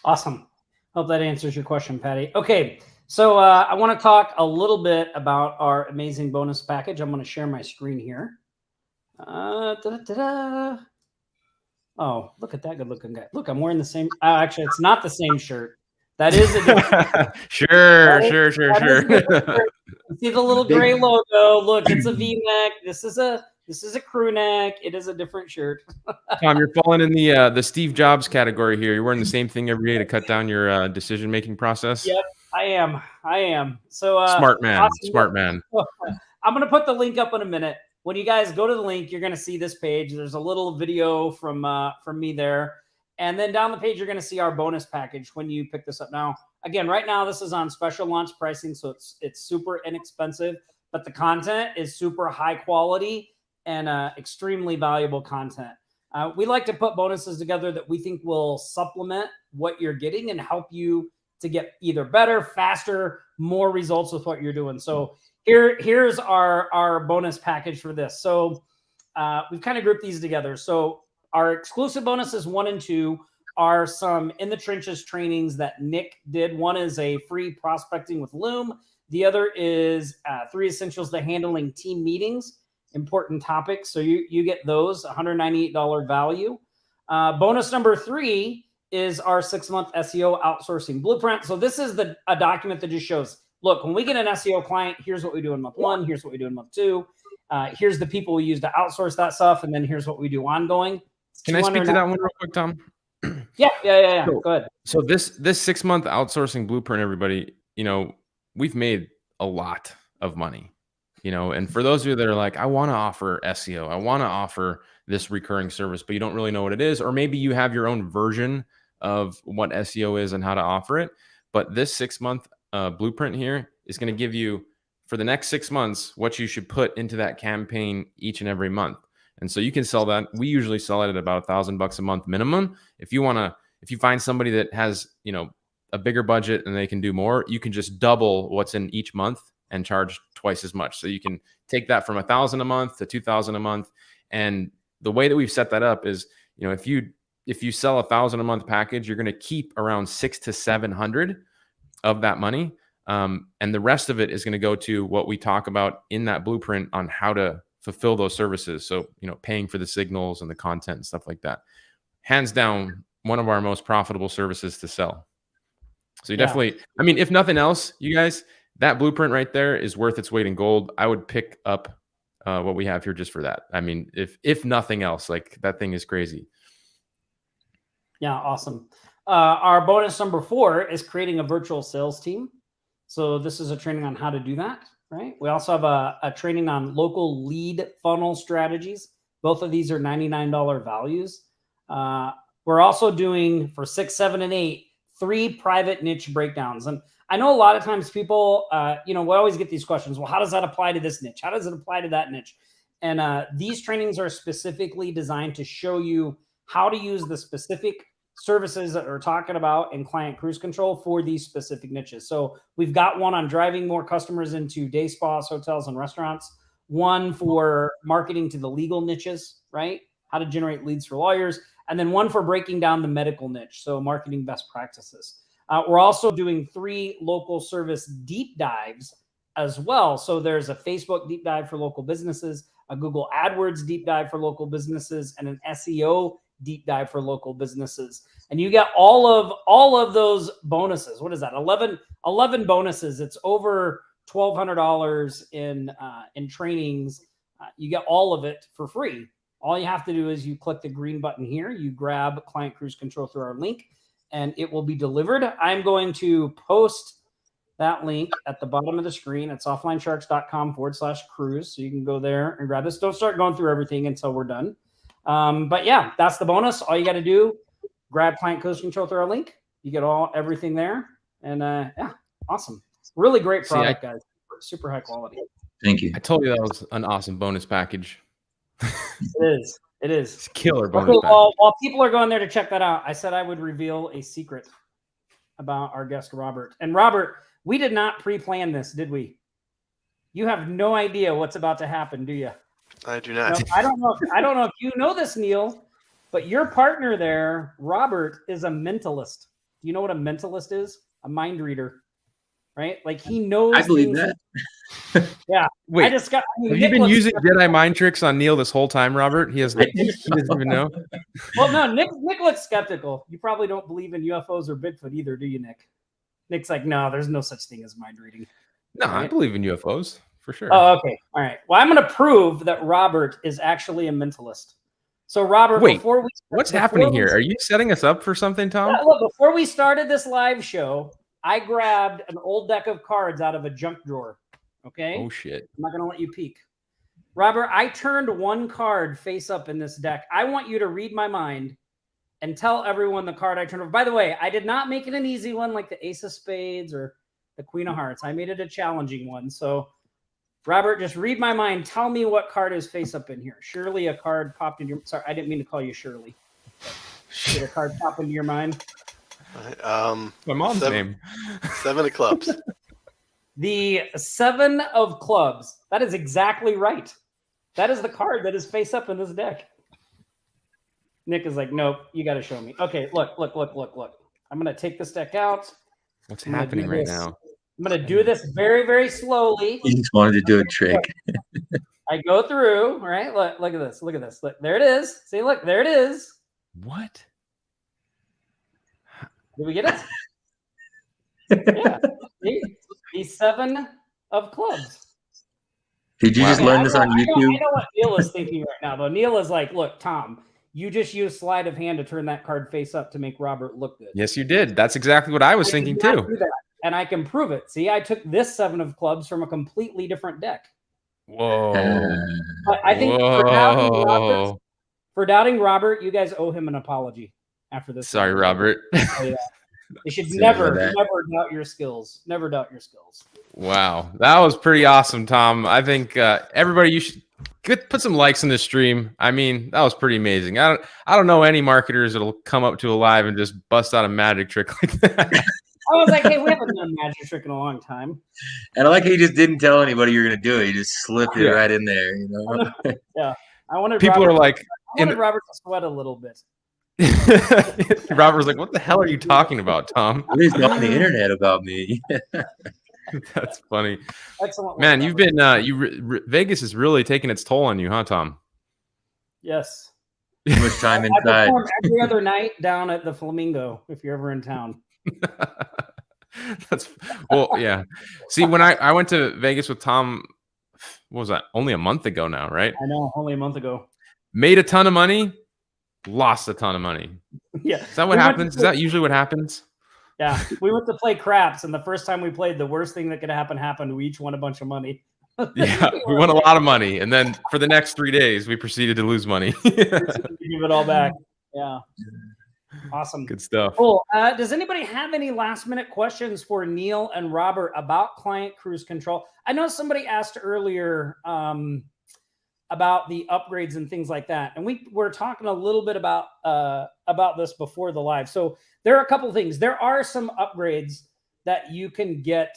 Awesome. Hope that answers your question, Patty. Okay. So I want to talk a little bit about our amazing bonus package. I'm going to share my screen here. Oh, look at that good looking guy. Look, I'm wearing the same. Actually, it's not the same shirt. That is a different sure. See the little gray logo. Look, it's a V-neck. This is a crew neck. It is a different shirt. Tom, you're falling in the Steve Jobs category here. You're wearing the same thing every day to cut down your decision making process. Yep, I am. So smart man. Awesome. Smart man. I'm gonna put the link up in a minute. When you guys go to the link, you're gonna see this page. There's a little video from me there. And then down the page, you're going to see our bonus package when you pick this up. Now, again, right now, this is on special launch pricing, so it's super inexpensive, but the content is super high quality and extremely valuable content. We like to put bonuses together that we think will supplement what you're getting and help you to get either better, faster, more results with what you're doing. So here's our bonus package for this. So we've kind of grouped these together. So our exclusive bonuses 1 and 2 are some in the trenches trainings that Nick did. One is a free prospecting with Loom. The other is 3 essentials to handling team meetings, important topics. So you get those, $198 value. Bonus number 3 is our 6-month SEO outsourcing blueprint. So this is a document that just shows, look, when we get an SEO client, here's what we do in month 1, here's what we do in month 2. Here's the people we use to outsource that stuff, and then here's what we do ongoing. Can I speak to that one real quick, Tom? Yeah. Go ahead. So this 6-month outsourcing blueprint, everybody, we've made a lot of money, and for those of you that are like, I want to offer SEO, I want to offer this recurring service, but you don't really know what it is, or maybe you have your own version of what SEO is and how to offer it. But this 6-month blueprint here is going to give you, for the next 6 months, what you should put into that campaign each and every month. And so you can sell that. We usually sell it at about $1,000 a month minimum. If you find somebody that has, a bigger budget and they can do more, you can just double what's in each month and charge twice as much. So you can take that from $1,000 a month to $2,000 a month. And the way that we've set that up is, if you sell $1,000 a month package, you're going to keep around $600 to $700 of that money. And the rest of it is going to go to what we talk about in that blueprint on how to fulfill those services. So, paying for the signals and the content and stuff like that. Hands down, one of our most profitable services to sell. So you definitely, if nothing else, you guys, that blueprint right there is worth its weight in gold. I would pick up what we have here just for that. If nothing else, like that thing is crazy. Yeah, awesome. Our bonus number 4 is creating a virtual sales team. So this is a training on how to do that, right? We also have a training on local lead funnel strategies. Both of these are $99 values. We're also doing, for 6, 7, and 8, 3 private niche breakdowns. And I know a lot of times people, we always get these questions. Well, how does that apply to this niche? How does it apply to that niche? And these trainings are specifically designed to show you how to use the specific services that we're talking about in client cruise control for these specific niches. So we've got one on driving more customers into day spas, hotels, and restaurants. One for marketing to the legal niches, right? How to generate leads for lawyers. And then one for breaking down the medical niche. So marketing best practices. We're also doing 3 local service deep dives as well. So there's a Facebook deep dive for local businesses, a Google AdWords deep dive for local businesses, and an SEO deep dive for local businesses. And you get all of those bonuses. What is that? 11 bonuses. It's over $1,200 in trainings. You get all of it for free. All you have to do is you click the green button here. You grab Client Cruise Control through our link, and it will be delivered. I'm going to post that link at the bottom of the screen. It's offlinesharks.com/cruise. So you can go there and grab this. Don't start going through everything until we're done. But yeah, that's the bonus. All you got to do, grab Client Cruise Control through our link. You get everything there. And yeah, awesome. Really great product, guys. Super high quality. Thank you. I told you that was an awesome bonus package. It is. It's killer bonus Okay, package. while people are going there to check that out, I said I would reveal a secret about our guest, Robert. And Robert, we did not pre-plan this, did we? You have no idea what's about to happen, do you? I do not. No, I don't know if you know this, Neil, but your partner there, Robert, is a mentalist. Do you know what a mentalist is? A mind reader, right? Like he knows. I believe that. Yeah. Wait, have you been using Jedi mind tricks on Neil this whole time, Robert? He doesn't even know. Well, no, Nick looks skeptical. You probably don't believe in UFOs or Bigfoot either, do you, Nick? Nick's like, no, there's no such thing as mind reading. No, right? I believe in UFOs for sure. Oh, okay. All right. Well, I'm going to prove that Robert is actually a mentalist. So, Robert, wait, what's happening here? Are you setting us up for something, Tom? Yeah, look, before we started this live show, I grabbed an old deck of cards out of a junk drawer. Okay. Oh shit. I'm not going to let you peek. Robert, I turned one card face up in this deck. I want you to read my mind and tell everyone the card I turned over. By the way, I did not make it an easy one like the Ace of Spades or the Queen of Hearts. I made it a challenging one. So, Robert, just read my mind. Tell me what card is face up in here. Surely a card popped in your... Sorry, I didn't mean to call you Shirley. Did a card pop into your mind? My mom's name. 7 of clubs. The 7 of clubs. That is exactly right. That is the card that is face up in this deck. Nick is like, nope, you got to show me. Okay, look. I'm going to take this deck out. What's happening right now? I'm going to do this very, very slowly. He just wanted to do a trick. I go through, all right? Look at this. Look at this. Look, there it is. See, look, there it is. What? Did we get it? Yeah. See? The 7 of clubs. Did you just learn this on YouTube? I know what Neil is thinking right now, though. Neil is like, look, Tom, you just used sleight of hand to turn that card face up to make Robert look good. Yes, you did. That's exactly what I was thinking too. And I can prove it. See, I took this 7 of clubs from a completely different deck. Whoa. But I think for doubting Robert, you guys owe him an apology after this. Sorry, Robert. You should never doubt your skills. Never doubt your skills. Wow. That was pretty awesome, Tom. I think everybody, you should put some likes in the stream. I mean, that was pretty amazing. I don't know any marketers that'll come up to a live and just bust out a magic trick like that. I was like, hey, we haven't done a magic trick in a long time. And I like how you just didn't tell anybody you were going to do it. You just slipped it right in there. You know? Yeah. I wanted people Robert, are like, I wanted Robert to sweat a little bit. Robert was like, what the hell are you talking about, Tom? What is on the internet about me? That's funny. Excellent. Man, you've been Vegas is really taking its toll on you, huh, Tom? Yes. Too much time inside. I perform every other night down at the Flamingo if you're ever in town. That's yeah. See, when I went to Vegas with Tom, what was that? Only a month ago now, right? I know, only a month ago. Made a ton of money, lost a ton of money. Yeah. Is that what happens? Is that usually what happens? Yeah. We went to play craps, and the first time we played, the worst thing that could happen happened. We each won a bunch of money. Yeah, we won a lot of money, and then for the next 3 days, we proceeded to lose money. Give it all back. Yeah. Awesome. Good stuff. Cool. Does anybody have any last-minute questions for Neil and Robert about Client Cruise Control? I know somebody asked earlier about the upgrades and things like that, and we were talking a little bit about this before the live. So there are a couple of things. There are some upgrades that you can get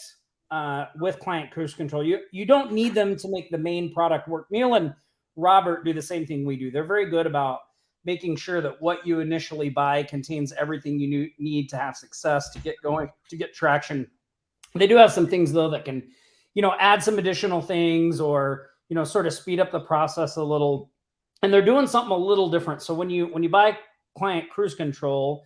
with Client Cruise Control. You don't need them to make the main product work. Neil and Robert do the same thing we do. They're very good about making sure that what you initially buy contains everything you need to have success, to get going, to get traction. They do have some things though that can, add some additional things, or, sort of speed up the process a little. And they're doing something a little different. So when you buy Client Cruise Control,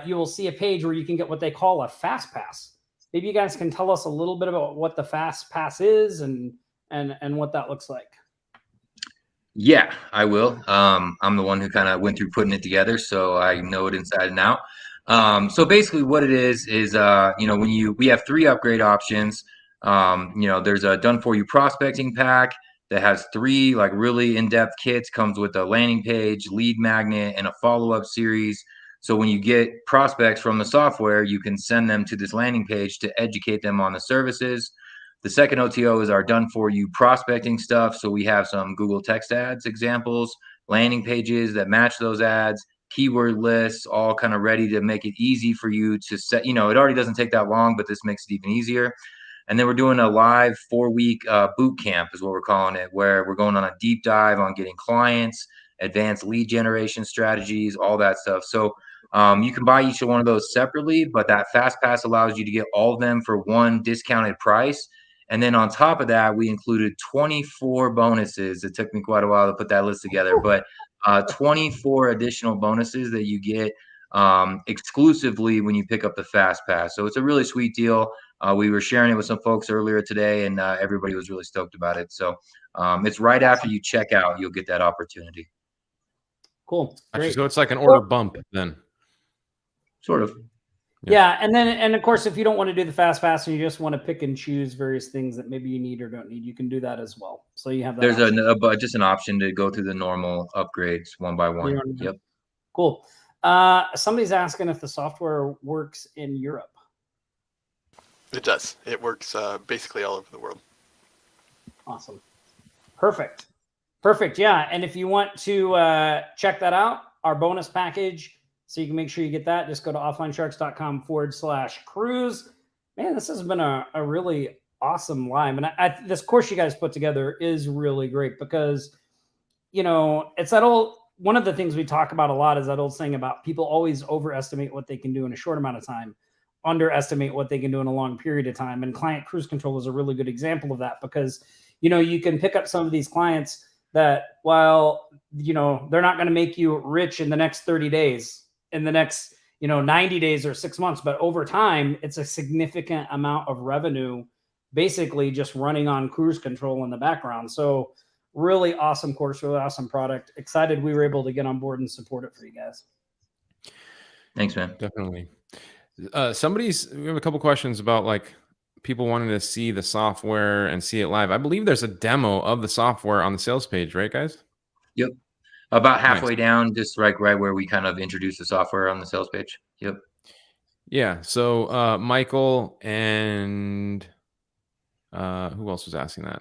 you will see a page where you can get what they call a fast pass. Maybe you guys can tell us a little bit about what the fast pass is and what that looks like. Yeah, I will. I'm the one who kind of went through putting it together, so I know it inside and out. So basically what it is, we have 3 upgrade options. There's a done for you prospecting pack that has 3 like really in-depth kits, comes with a landing page, lead magnet, and a follow-up series. So when you get prospects from the software, you can send them to this landing page to educate them on the services. The second OTO is our done for you prospecting stuff. So we have some Google text ads examples, landing pages that match those ads, keyword lists, all kind of ready to make it easy for you to set. It already doesn't take that long, but this makes it even easier. And then we're doing a live 4-week boot camp is what we're calling it, where we're going on a deep dive on getting clients, advanced lead generation strategies, all that stuff. So you can buy each one of those separately, but that fast pass allows you to get all of them for one discounted price. And then on top of that, we included 24 bonuses. It took me quite a while to put that list together, but 24 additional bonuses that you get exclusively when you pick up the fast pass. So it's a really sweet deal. We were sharing it with some folks earlier today, and everybody was really stoked about it. So it's right after you check out, you'll get that opportunity. Cool. Actually, so it's like an order bump then. Sort of. Yeah. And of course, if you don't want to do the fast pass and you just want to pick and choose various things that maybe you need or don't need, you can do that as well. So you have that. There's just an option to go through the normal upgrades one by one. Yep. Cool. Somebody's asking if the software works in Europe. It does. It works basically all over the world. Awesome. Perfect. Yeah. And if you want to check that out, our bonus package, so you can make sure you get that, just go to offlinesharks.com/cruise. Man, this has been a really awesome live. And this course you guys put together is really great because, it's that old, one of the things we talk about a lot is that old saying about people always overestimate what they can do in a short amount of time, underestimate what they can do in a long period of time. And Client Cruise Control is a really good example of that because, you can pick up some of these clients that while, they're not going to make you rich in the next 30 days, in the next, 90 days or 6 months, but over time, it's a significant amount of revenue, basically just running on cruise control in the background. So really awesome course, really awesome product. Excited we were able to get on board and support it for you guys. Thanks, man. Definitely. We have a couple questions about like people wanting to see the software and see it live. I believe there's a demo of the software on the sales page, right, guys? Yep. About halfway down, just right where we kind of introduce the software on the sales page. Yep. Yeah. So Michael and who else was asking that?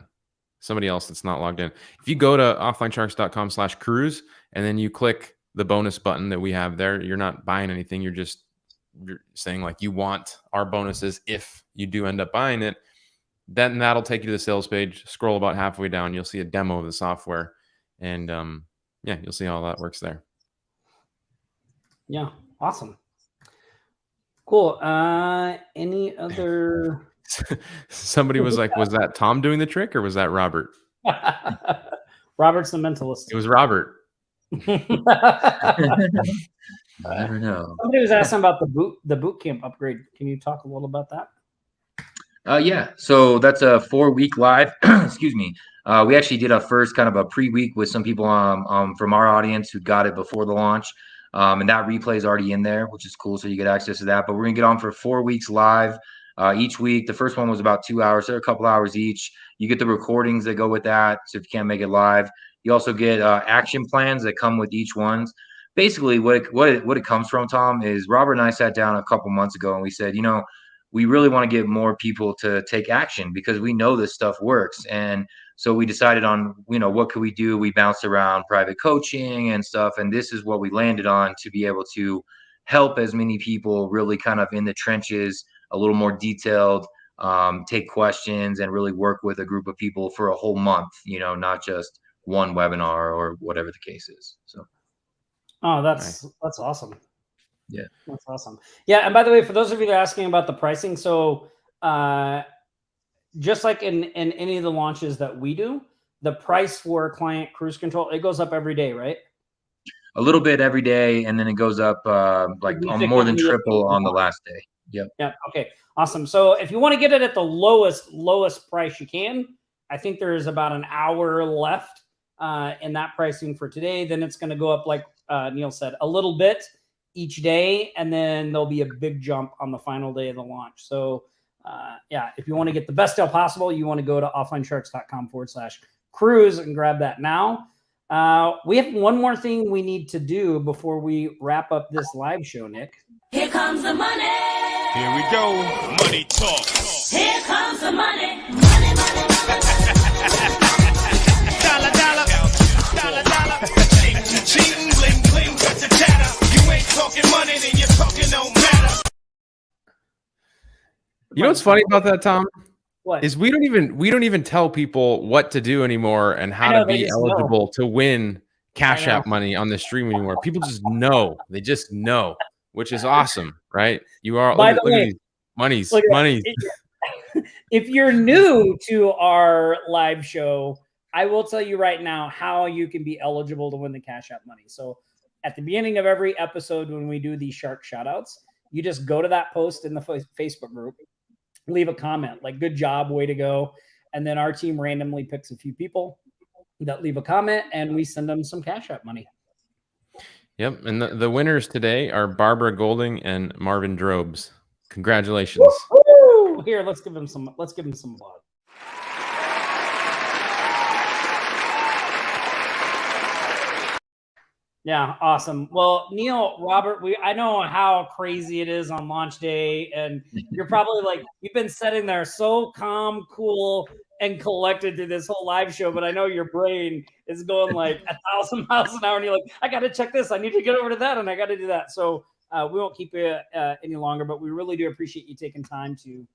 Somebody else that's not logged in. If you go to offlinesharks.com/cruise and then you click the bonus button that we have there, you're not buying anything. You're saying like you want our bonuses if you do end up buying it. Then that'll take you to the sales page. Scroll about halfway down. You'll see a demo of the software. And yeah, you'll see how that works there. Yeah. Awesome. Cool. Any other... Somebody was like, was that Tom doing the trick or was that Robert? Robert's the mentalist. It was Robert. I don't know. Somebody was asking about the boot camp upgrade. Can you talk a little about that? Yeah. So that's a 4-week live. Excuse me. We actually did a first kind of a pre-week with some people from our audience who got it before the launch. And that replay is already in there, which is cool. So you get access to that. But we're going to get on for 4 weeks live each week. The first one was about 2 hours. So they're a couple hours each. You get the recordings that go with that. So if you can't make it live, you also get action plans that come with each one. Basically, what it comes from, Tom, is Robert and I sat down a couple months ago and we said, we really want to get more people to take action because we know this stuff works. And so we decided on, what could we do? We bounced around private coaching and stuff. And this is what we landed on to be able to help as many people really kind of in the trenches, a little more detailed, take questions and really work with a group of people for a whole month, not just one webinar or whatever the case is. So. Oh, that's awesome. Yeah. That's awesome. Yeah. And by the way, for those of you that are asking about the pricing, so just like in any of the launches that we do, the price for client cruise control, it goes up every day, right? A little bit every day, and then it goes up like more than triple on the last day. Yep. Yeah. Okay. Awesome. So if you want to get it at the lowest price you can, I think there's about an hour left in that pricing for today. Then it's going to go up, like Neil said, a little bit each day, and then there'll be a big jump on the final day of the launch. So yeah, if you want to get the best deal possible, you want to go to offlinesharks.com/cruise and grab that now. We have one more thing we need to do before we wrap up this live show, Nick. Here comes the money. Here we go. Money talk. Here comes the money. Money, money, money. Dollar, dollar. Dollar, dollar. Cheating, bling, bling, got the chatter. You ain't talking money, then you're talking no matter. You know what's funny about that, Tom? What? Is we don't even tell people what to do anymore and how to be eligible to win Cash App money on the stream anymore. People just know. They just know, which is awesome, right? You are. By the way, look at these monies. If you're new to our live show, I will tell you right now how you can be eligible to win the Cash App money. So at the beginning of every episode, when we do these shark shoutouts, you just go to that post in the Facebook group, leave a comment like, good job, way to go. And then our team randomly picks a few people that leave a comment and we send them some Cash App money. Yep. And the winners today are Barbara Golding and Marvin Drobes. Congratulations. Woo-hoo! Here, let's give them some applause. Yeah, awesome. Well, Neil, Robert, I know how crazy it is on launch day, and you're probably like, you've been sitting there so calm, cool, and collected through this whole live show, but I know your brain is going like 1,000 miles an hour, and you're like, I got to check this, I need to get over to that, and I got to do that. So we won't keep you any longer, but we really do appreciate you taking time to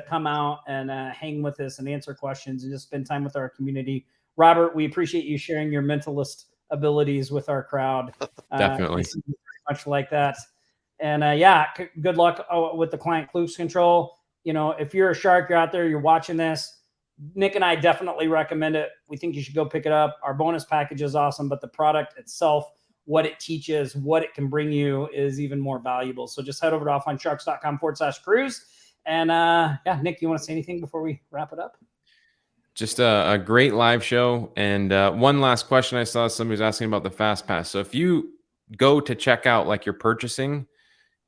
come out and hang with us and answer questions and just spend time with our community. Robert, we appreciate you sharing your mentalist abilities with our crowd. Definitely. Much like that. And yeah, good luck with the client cruise control. You know, if you're a shark, you're out there, you're watching this, Nick and I definitely recommend it. We think you should go pick it up. Our bonus package is awesome, but the product itself, what it teaches, what it can bring you is even more valuable. So just head over to offlinesharks.com/cruise. And yeah, Nick, you want to say anything before we wrap it up? Just a great live show. And one last question I saw somebody was asking about the Fast Pass. So if you go to check out like you're purchasing,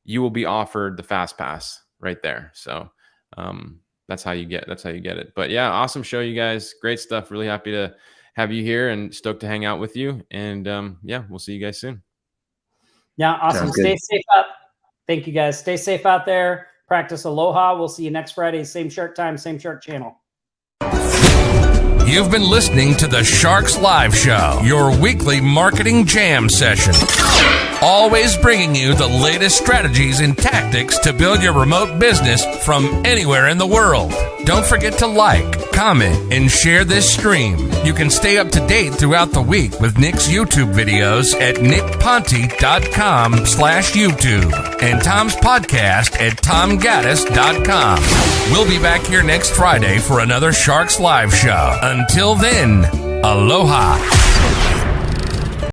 you will be offered the Fast Pass right there. So that's how you get it. But yeah, awesome show, you guys. Great stuff. Really happy to have you here and stoked to hang out with you. And yeah, we'll see you guys soon. Yeah, awesome. Stay safe up. Thank you guys. Stay safe out there. Practice Aloha. We'll see you next Friday. Same shark time, same shark channel. You've been listening to the Sharks Live Show, your weekly marketing jam session. Always bringing you the latest strategies and tactics to build your remote business from anywhere in the world. Don't forget to like, comment, and share this stream. You can stay up to date throughout the week with Nick's YouTube videos at nickponte.com/YouTube and Tom's podcast at tomgaddis.com. We'll be back here next Friday for another Sharks Live Show. Until then, aloha.